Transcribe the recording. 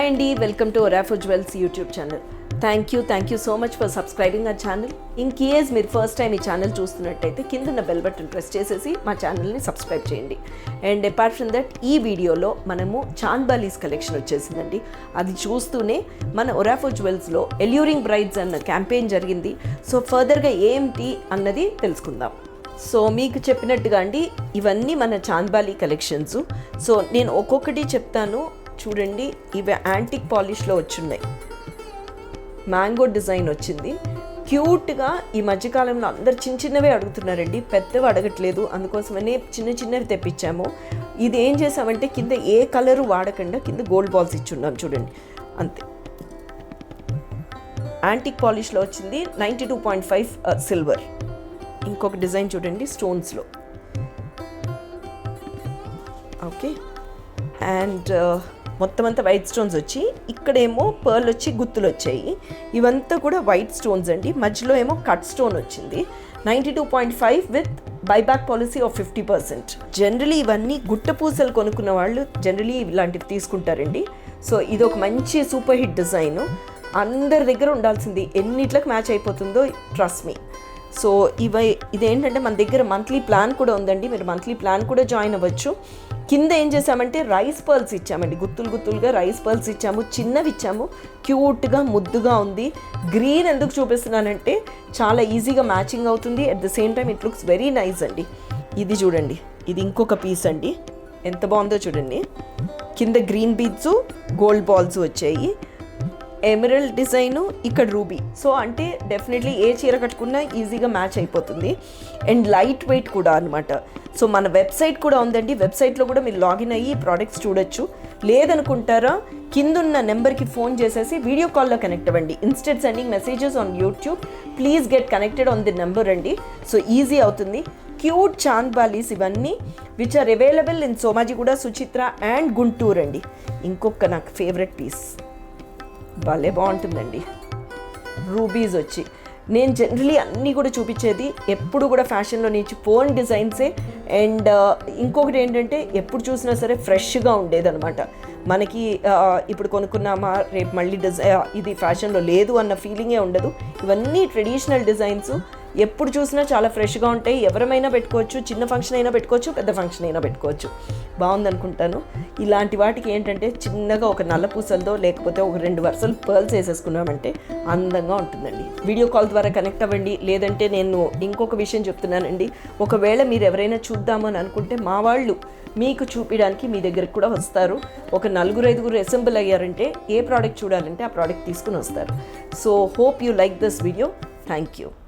Hi అండి, welcome to ఒరాఫో jewels YouTube channel. Thank you so much for subscribing our channel. In case మీరు first time ఈ channel చూస్తున్నట్టయితే కింద ఉన్న bell button press చేసేసి మా ఛానల్ని సబ్స్క్రైబ్ చేయండి. అండ్ అపార్ట్ ఫ్రమ్ దట్ ఈ వీడియోలో మనము చాంద్బాలీస్ కలెక్షన్ వచ్చేసిందండి. అది చూస్తూనే మన ఒరాఫో జ్యువెల్స్లో ఎల్యూరింగ్ బ్రైడ్స్ అన్న క్యాంపెయిన్ జరిగింది. సో ఫర్దర్గా ఏంటి అన్నది తెలుసుకుందాం. సో మీకు చెప్పినట్టుగా అండి, ఇవన్నీ మన చాంద్బాలీ కలెక్షన్స్. సో నేను ఒక్కొక్కటి చెప్తాను చూడండి. ఇవి యాంటిక్ పాలిష్లో వచ్చున్నాయి. మ్యాంగో డిజైన్ వచ్చింది, క్యూట్గా. ఈ మధ్యకాలంలో అందరు చిన్నవే అడుగుతున్నారండి, పెద్దవి అడగట్లేదు. అందుకోసమనే చిన్నవి తెప్పించాము. ఇది ఏం చేసామంటే కింద ఏ కలరు వాడకుండా కింద గోల్డ్ బాల్స్ ఇచ్చున్నాం చూడండి, అంతే. యాంటిక్ పాలిష్లో వచ్చింది, 92.5 సిల్వర్. ఇంకొక డిజైన్ చూడండి స్టోన్స్లో. ఓకే, అండ్ మొత్తం అంతా వైట్ స్టోన్స్ వచ్చి ఇక్కడేమో పర్ల్ వచ్చి గుత్తులు వచ్చాయి. ఇవంతా కూడా వైట్ స్టోన్స్ అండి. మధ్యలో ఏమో కట్ స్టోన్ వచ్చింది. 92.5 with buyback policy of 50%. Generally ఇవన్నీ గుట్ట పూసలు కొనుక్కున్న వాళ్ళు జనరలీ ఇలాంటివి తీసుకుంటారండి. సో ఇది ఒక మంచి సూపర్ హిట్ డిజైన్, అందరి దగ్గర ఉండాల్సింది. ఎన్నిట్లకు మ్యాచ్ అయిపోతుందో ట్రస్ట్ మీ. సో ఇదేంటంటే మన దగ్గర మంత్లీ ప్లాన్ కూడా ఉందండి. మీరు మంత్లీ ప్లాన్ కూడా జాయిన్ అవ్వచ్చు. కింద ఏం చేసామంటే రైస్ పర్ల్స్ ఇచ్చామండి, గుత్తులుగా రైస్ పర్ల్స్ ఇచ్చాము. చిన్నవి ఇచ్చాము, క్యూట్గా ముద్దుగా ఉంది. గ్రీన్ ఎందుకు చూపిస్తున్నానంటే చాలా ఈజీగా మ్యాచింగ్ అవుతుంది. At the same time it looks very nice అండి. ఇది చూడండి, ఇది ఇంకొక పీస్ అండి, ఎంత బాగుందో చూడండి. కింద గ్రీన్ బీడ్స్, గోల్డ్ బాల్స్ వచ్చాయి. ఎమరల్డ్ డిజైను, ఇక్కడ రూబీ. సో అంటే డెఫినెట్లీ ఏ చీర కట్టుకున్నా ఈజీగా మ్యాచ్ అయిపోతుంది. అండ్ లైట్ వెయిట్ కూడా అనమాట. సో మన వెబ్సైట్ కూడా ఉందండి. వెబ్సైట్లో కూడా మీరు లాగిన్ అయ్యి ప్రోడక్ట్స్ చూడొచ్చు. లేదనుకుంటారా, కిందున్న నెంబర్కి ఫోన్ చేసేసి వీడియో కాల్లో కనెక్ట్ అవ్వండి. Instead sending messages on YouTube, please get connected on the number అండి. సో ఈజీ అవుతుంది. క్యూట్ చాంద్బాలీస్ ఇవన్నీ which are available in Somajiguda, Suchitra and Guntur అండి. ఇంకొక నాకు ఫేవరెట్ పీస్, భలే బాగుంటుందండి. రూబీస్ వచ్చి నేను జనరలీ అన్నీ కూడా చూపించేది ఎప్పుడు కూడా ఫ్యాషన్లో నుంచి ఫోన్ డిజైన్సే. అండ్ ఇంకొకటి ఏంటంటే ఎప్పుడు చూసినా సరే ఫ్రెష్గా ఉండేదన్నమాట. మనకి ఇప్పుడు కొనుక్కున్నామా రేపు మళ్ళీ ఇది ఫ్యాషన్లో లేదు అన్న ఫీలింగే ఉండదు. ఇవన్నీ ట్రెడిషనల్ డిజైన్స్, ఎప్పుడు చూసినా చాలా ఫ్రెష్గా ఉంటాయి. ఎవరమైనా పెట్టుకోవచ్చు, చిన్న ఫంక్షన్ అయినా పెట్టుకోవచ్చు, పెద్ద ఫంక్షన్ అయినా పెట్టుకోవచ్చు. బాగుందనుకుంటాను. ఇలాంటి వాటికి ఏంటంటే చిన్నగా ఒక నల్ల పూసలతో లేకపోతే ఒక 2 వరుసలు పర్ల్స్ వేసేసుకున్నామంటే అందంగా ఉంటుందండి. వీడియో కాల్ ద్వారా కనెక్ట్ అవ్వండి. లేదంటే నేను ఇంకొక విషయం చెప్తున్నానండి, ఒకవేళ మీరు ఎవరైనా చూద్దామని అనుకుంటే మా వాళ్ళు మీకు చూపించడానికి మీ దగ్గరికి కూడా వస్తారు. ఒక 4-5 అసెంబుల్ అయ్యారంటే ఏ ప్రోడక్ట్ చూడాలంటే ఆ ప్రోడక్ట్ తీసుకుని వస్తారు. So hope you like this video. Thank you.